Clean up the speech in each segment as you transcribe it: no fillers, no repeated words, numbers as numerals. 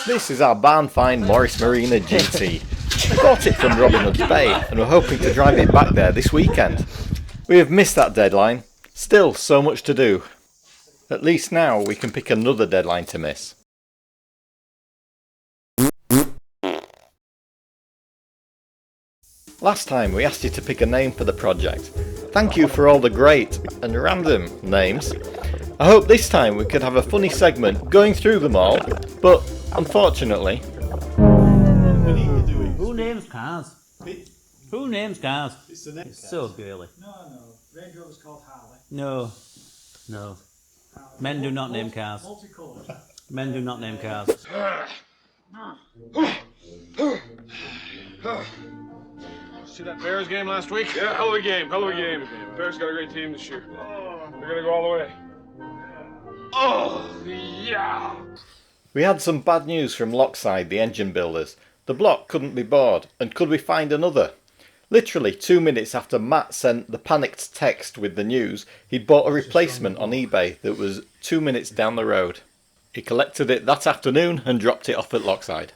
This is our barn find Morris Marina GT. We bought it from Robin Hood's Bay and we're hoping to drive it back there this weekend. We have missed that deadline. Still so much to do. At least now we can pick another deadline to miss. Last time we asked you to pick a name for the project. Thank you for all the great and random names. I hope this time we could have a funny segment going through them all, but unfortunately... Who names cars? Who names cars? It's so girly. No. Range Rover's called Harley. No. Men do not name cars. Multicoloured. Men do not name cars. See that Bears game last week? Yeah, hell of a game. Bears got a great team this year. They're gonna go all the way. Oh, yeah! We had some bad news from Lockside, the engine builders. The block couldn't be bored, and could we find another? Literally 2 minutes after Matt sent the panicked text with the news, he'd bought a replacement on eBay that was 2 minutes down the road. He collected it that afternoon and dropped it off at Lockside.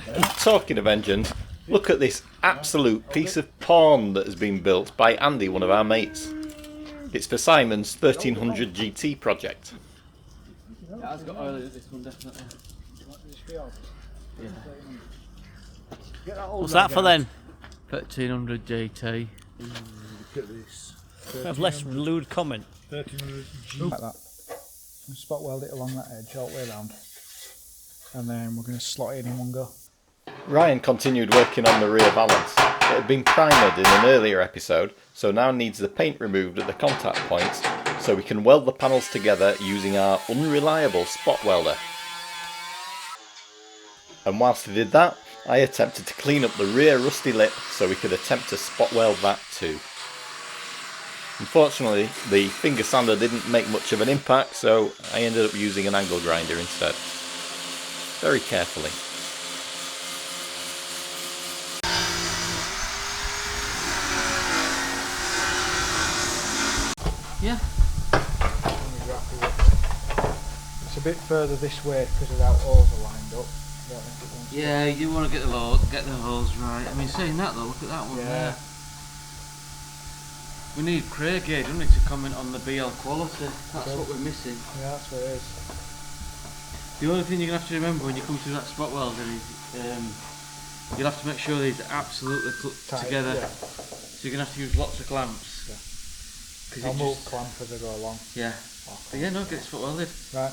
And talking of engines, look at this absolute piece of porn that has been built by Andy, one of our mates. It's for Simon's 1300 GT project. Yeah, it's got oil in this one, definitely. Yeah. What's that for then? 1300 GT. Look at this. Have less lewd comment. 1300 G. Like that. And spot weld it along that edge all the way around. And then we're going to slot it in one go. Ryan continued working on the rear valance. It had been primered in an earlier episode, so now needs the paint removed at the contact points so we can weld the panels together using our unreliable spot welder. And whilst he did that, I attempted to clean up the rear rusty lip so we could attempt to spot weld that too. Unfortunately, the finger sander didn't make much of an impact, so I ended up using an angle grinder instead. Very carefully. Yeah. It's a bit further this way because of how holes are lined up. Yeah, you want to get the holes right. I mean, saying that though, look at that one there. We need Craig here, don't we, to comment on the BL quality. That's what we're missing. Yeah, that's what it is. The only thing you're going to have to remember when you come to that spot welding is you'll have to make sure these are absolutely put together. Yeah. So you're going to have to use lots of clamps. I'll move clamp as I go along. Yeah. But yeah, no, get it spot welded. Right.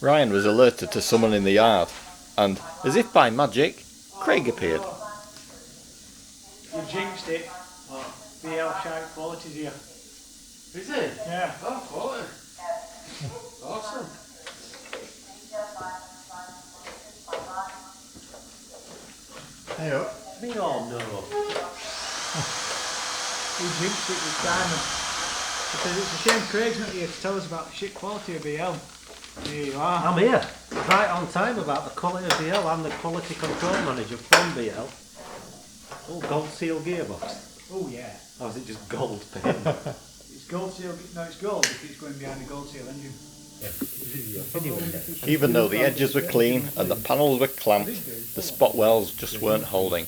Ryan was alerted to someone in the yard, and, as if by magic, Craig appeared. You jinxed it. BL shite quality's here. Is it? Yeah. Oh, quality. Awesome. Hey up. Me all no. You jinxed it with Diamond. Because it's a shame Craig's not here to tell us about the shit quality of BL. Here you are. I'm here, right on time about the quality of BL. I'm the quality control manager from BL. Oh, gold seal gearbox. Oh yeah. Or is it just gold paint? It's gold seal. No, it's gold if it's going behind the gold seal engine. Even though the edges were clean and the panels were clamped, the spot welds just weren't holding.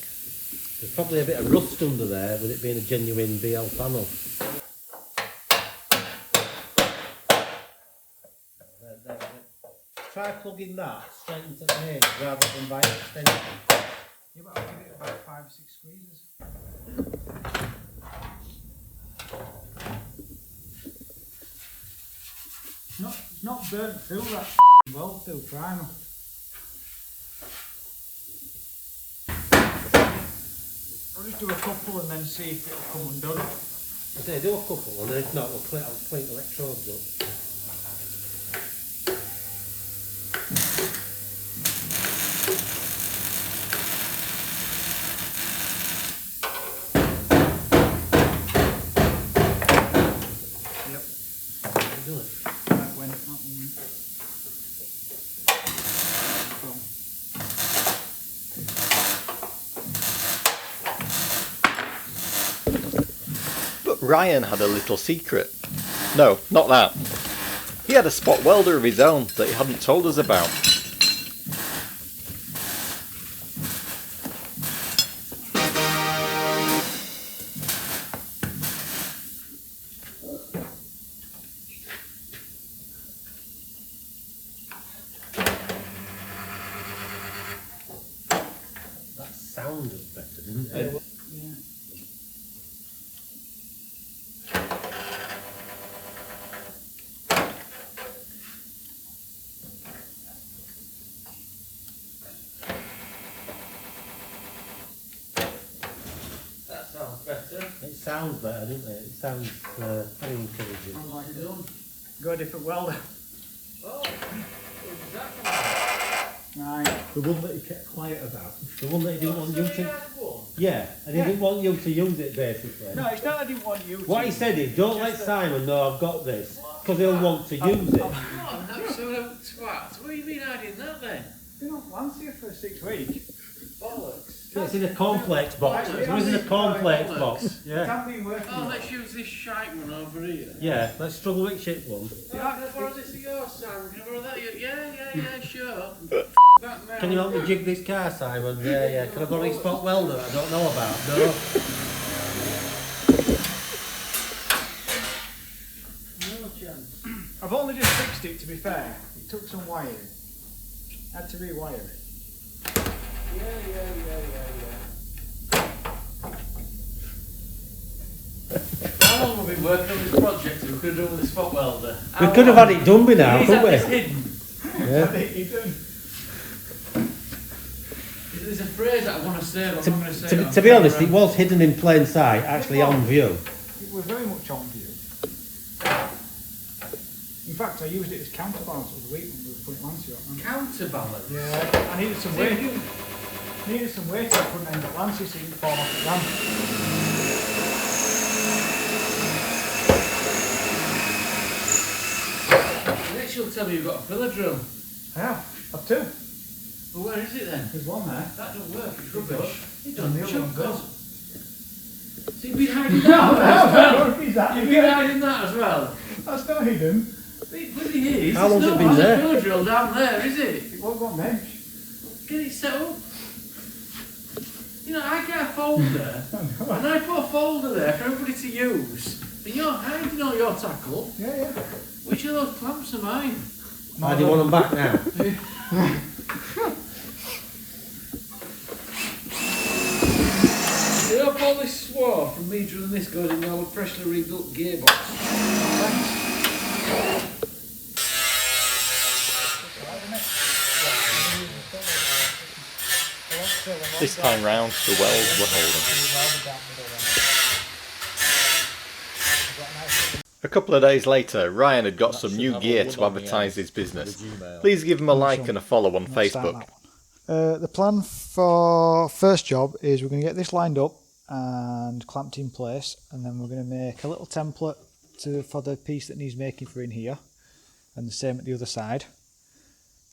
There's probably a bit of rust under there with it being a genuine BL panel. Try plugging that straight into the main rather than by extension. Yeah, but I'll give it about 5 or 6 squeezes. It's not burnt through that well through primer. I'll just do a couple and then see if it'll come undone. I say do a couple and then if not I'll clean electrodes up. Ryan had a little secret. No, not that. He had a spot welder of his own that he hadn't told us about. That sounded better, didn't it? Yeah. That sounds better. It sounds better, doesn't it? It sounds very encouraging. I like it. Go a different welder. Oh, where's that from? Right. The one that he kept quiet about. The one that he didn't want you So he to... had one? Yeah, and he didn't want you to use it, basically. No, it's not I didn't want you to. What he said is, don't let Simon know I've got this, because he'll want to use it. Come on, absolute twat. What do you mean hiding that then? Been on Lance here for 6 weeks. Bollocks. It's in a cornflakes box. It was in a cornflakes box. Yeah. Can't be working. Oh, let's use this shite one over here. Yeah, let's struggle with shit one. Can I borrow this of yours, Sam? Can I borrow that? Yeah, sure. That now. Can you help me jig this car, Simon? Yeah. Can I borrow your spot welder that I don't know about? No. No chance. I've only just fixed it, to be fair. It took some wiring. Had to rewire it. Yeah. How long have we been working on this project that we could have done with a spot welder? We could have had it done by now, He's couldn't had this we? hidden. Yeah. There's a phrase that I want to say, but I'm not going to say it. To be honest, it was hidden in plain sight, actually on view. It was very much on view. In fact, I used it as counterbalance of the week when we were putting Lancy on. Counterbalance? Yeah, I needed some weight. Needed some weight I couldn't end up Lancy so you could fall off the ramp. Next you'll tell me you've got a filler drum. I have. I've two. Well, where is it then? There's one there. That don't work, it's rubbish. It And the doesn't other one chuck goes. us. So you've been hiding that as well? Is that? You've been hiding that as well? That's not hidden. It bloody is. How long's It's it not been like there? a filler drill down there, is it? It won't go on the edge. Get it set up. You know, I get a folder, and I put a folder there for everybody to use, and you're hiding all your tackle. Yeah. Which of those clamps are mine? Why do you want them back now? You know, all this swarf from me drilling this goes in our freshly rebuilt gearbox. This time round, the welds were holding. A couple of days later, Ryan had got some new gear to advertise his business. Please give him a like and a follow on Facebook. The plan for first job is we're going to get this lined up and clamped in place, and then we're going to make a little template for the piece that needs making for in here, and the same at the other side,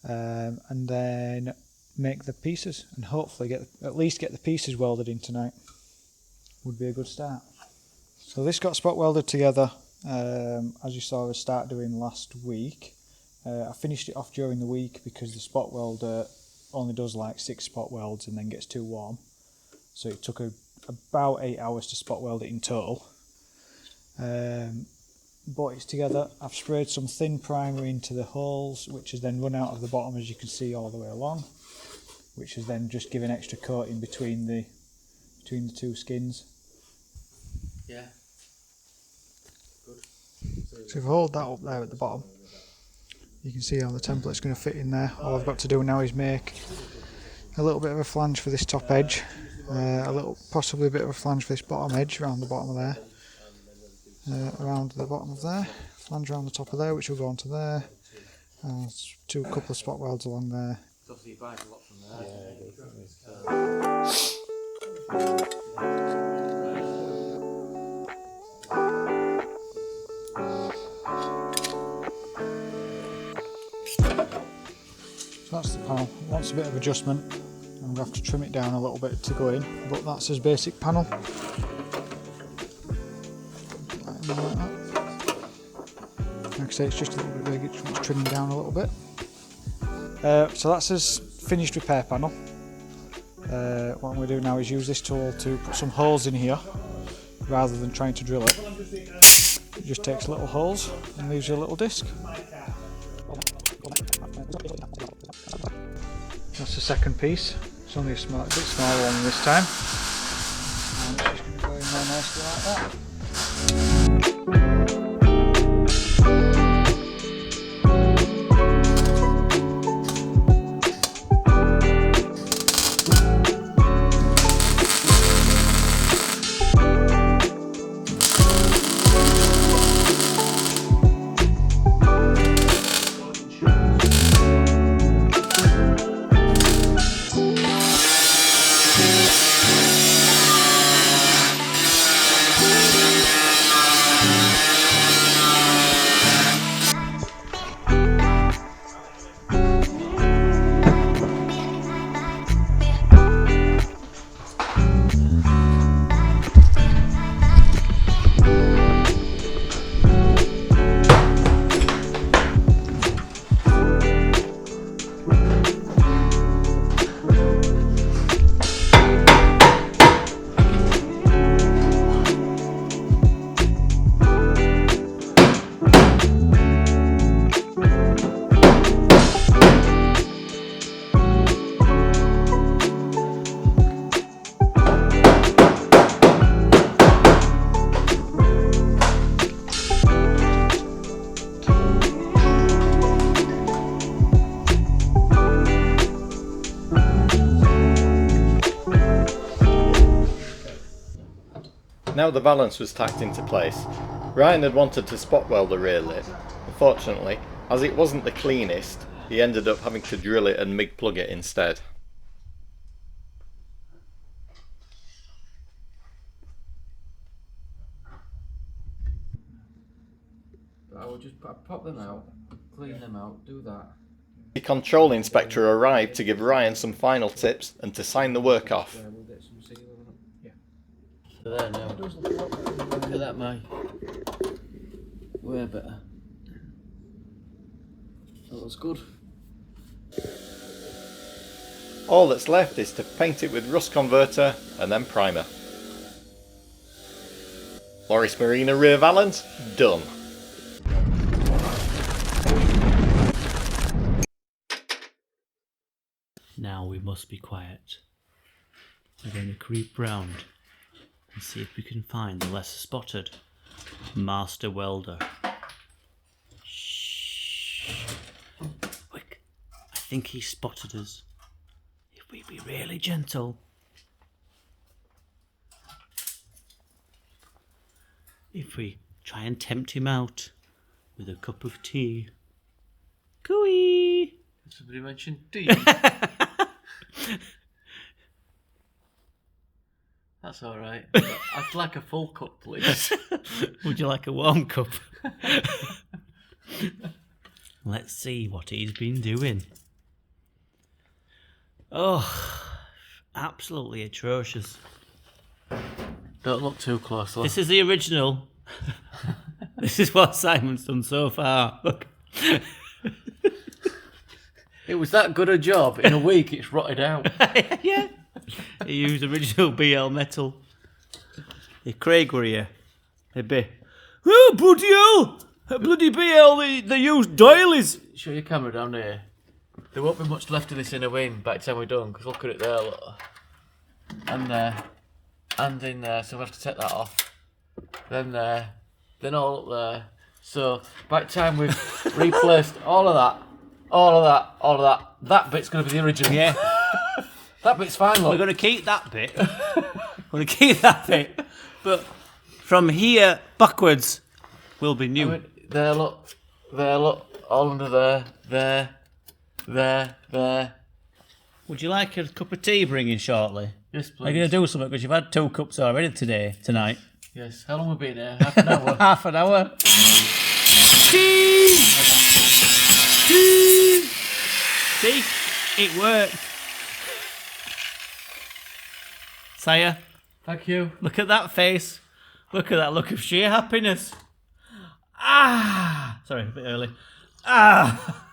and then make the pieces and hopefully at least get the pieces welded in tonight. Would be a good start. So this got spot welded together, as you saw us start doing last week. I finished it off during the week because the spot welder only does like 6 spot welds and then gets too warm, so it took about 8 hours to spot weld it in total. But it's together. I've sprayed some thin primer into the holes, which has then run out of the bottom, as you can see, all the way along, which has then just given extra coating between the two skins. Yeah. So if I hold that up there at the bottom, you can see how the template's going to fit in there. All I've got to do now is make a little bit of a flange for this top edge, possibly a bit of a flange for this bottom edge around the bottom of there, around the bottom of there, flange around the top of there, which will go onto there, and a couple of spot welds along there. Obviously, you buy a lot from there. So that's the panel. It wants a bit of adjustment. I'm going to have to trim it down a little bit to go in, but that's his basic panel. something like that. Like I say, it's just a little bit big, it's trimming down a little bit. So that's us finished repair panel. What I'm going to do now is use this tool to put some holes in here rather than trying to drill it. It just takes little holes and leaves you a little disc. That's the second piece. It's only a bit smaller one this time. And it's just going to go in there nicely like that. Now the valance was tacked into place, Ryan had wanted to spot weld the rear lip. Unfortunately, as it wasn't the cleanest, he ended up having to drill it and MIG plug it instead. I will just pop them out, clean them out, do that. The control inspector arrived to give Ryan some final tips and to sign the work off. Yeah, we'll get some sealer on it. Yeah. There now. Look at that, mate. Way better. That looks good. All that's left is to paint it with rust converter and then primer. Morris Marina rear valance, done. Now we must be quiet. We're going to creep round and see if we can find the lesser spotted master welder. Shh. Quick. I think he spotted us. If we be really gentle. If we try and tempt him out with a cup of tea. Cooey! Somebody mentioned tea. That's alright. I'd like a full cup, please. Would you like a warm cup? Let's see what he's been doing. Oh, absolutely atrocious. Don't look too close, though. This is the original. This is what Simon's done so far. Look. It was that good a job. In a week, it's rotted out. Yeah. He used original BL metal. If Craig were here, he'd be, oh, bloody hell! Bloody BL, they used doilies. Show your camera down here. There won't be much left of this inner wing by the time we're done, because look at it there, look. And there. And in there, so we'll have to take that off. Then there. Then all up there. So, by the time we've replaced all of that, that bit's going to be the original. Yeah. That bit's fine, look. We're going to keep that bit. We're going to keep that bit. But from here backwards will be new. I mean, there, look. All under there. There. Would you like a cup of tea bringing shortly? Yes, please. Are you going to do something? Because you've had 2 cups already tonight. Yes. How long have we been here? Half an hour. Half an hour. Tea! See? It worked. Sire, Thank you. look at that face. Look at that look of sheer happiness. Ah! Sorry, a bit early. Ah!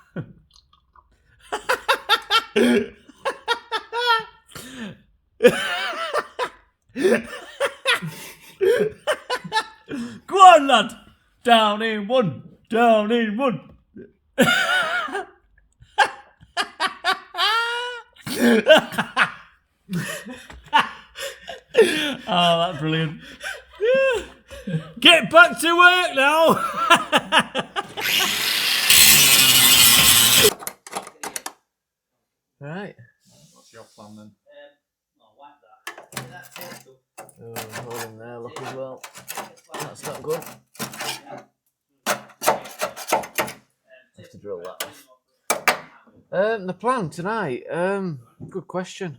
Go on, lad! Down in one! Down in one! Oh, that's brilliant. Get back to work now! Right. What's your plan then? Oh, hole in there, look as well. That's not good. Have to drill that off. The plan tonight, good question.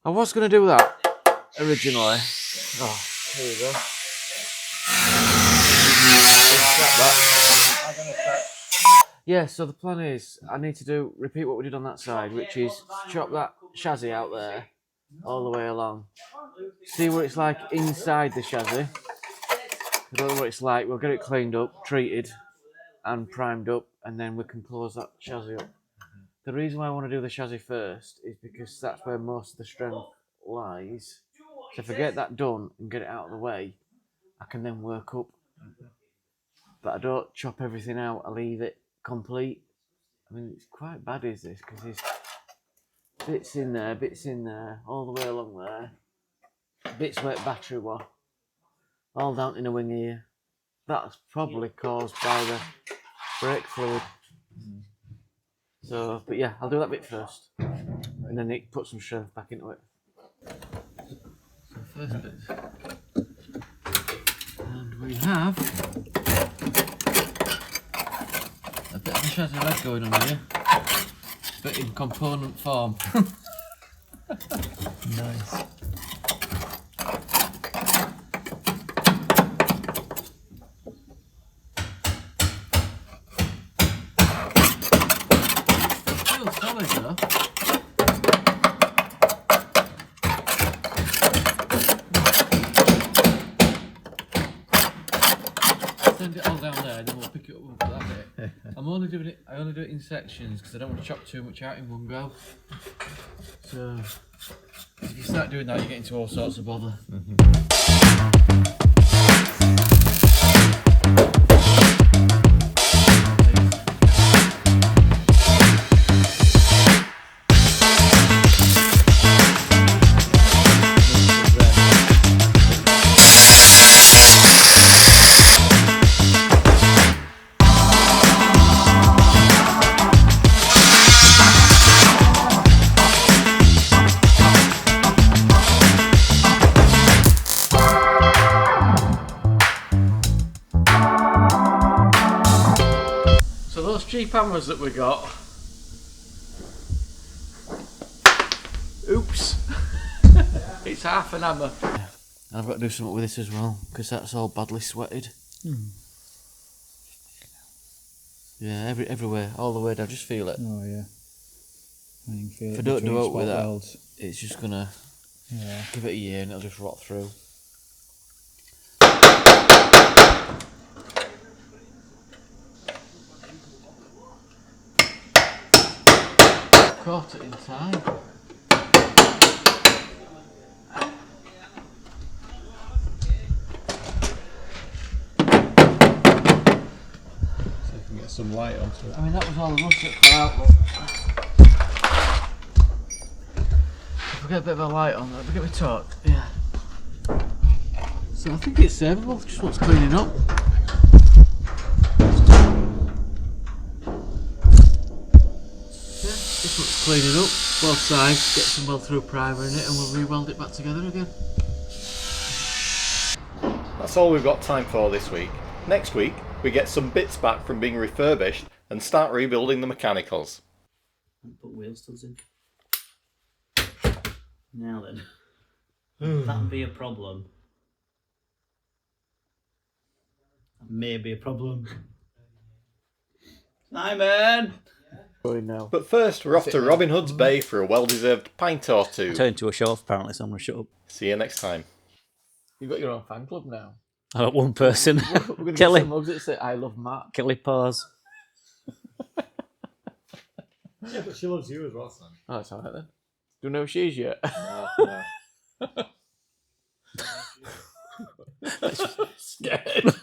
I was going to do that originally. Oh, here we go. Yeah, so the plan is I need to repeat what we did on that side, which is chop that chassis out there all the way along. See what it's like inside the chassis. I don't know what it's like. We'll get it cleaned up, treated and primed up, and then we can close that chassis up. The reason why I want to do the chassis first is because that's where most of the strength lies. So if I get that done and get it out of the way, I can then work up. But I don't chop everything out, I leave it complete. I mean, it's quite bad, is this? Because there's bits in there, all the way along there. Bits where battery was. All down in the wing here. That's probably caused by the brake fluid. So, but yeah, I'll do that bit first. And then put some strength back into it. So first bit. And we have a bit of a chassis leg going on here. But in component form. Nice. Solid though. Send it all down there and then we'll pick it up with that bit. I only do it in sections because I don't want to chop too much out in one go. So if you start doing that you get into all sorts of bother. Cheap hammers that we got. Oops. It's half an hammer. And I've got to do something with this as well because that's all badly sweated. Yeah, everywhere, all the way down. Just feel it. Oh yeah. I can feel if it I don't do between it with spot that, welds. it's just gonna give it a year and it'll just rot through. Caught it in time. So you can get some light onto it. I mean, that was all the rust that fell out. Look. If we get a bit of a light on that, we get my torch. Yeah. So I think it's savable, just what's cleaning up. Just what's cleaning up, both sides, get some well through primer in it and we'll re-weld it back together again. That's all we've got time for this week. Next week, we get some bits back from being refurbished and start rebuilding the mechanicals. Put wheel studs in. Now then. That'd be a problem. That may be a problem. Simon! Now. But first, we're off to Robin Hood's Bay for a well-deserved pint or two. Turned to a show off apparently, so I'm going to shut up. See you next time. You've got your own fan club now. I'm one person. We're going to Kelly. get some mugs that say "I love Matt." Kelly Paws. Yeah, but she loves you as well, son. Oh, that's alright then. Do you know who she is yet? No. Scared.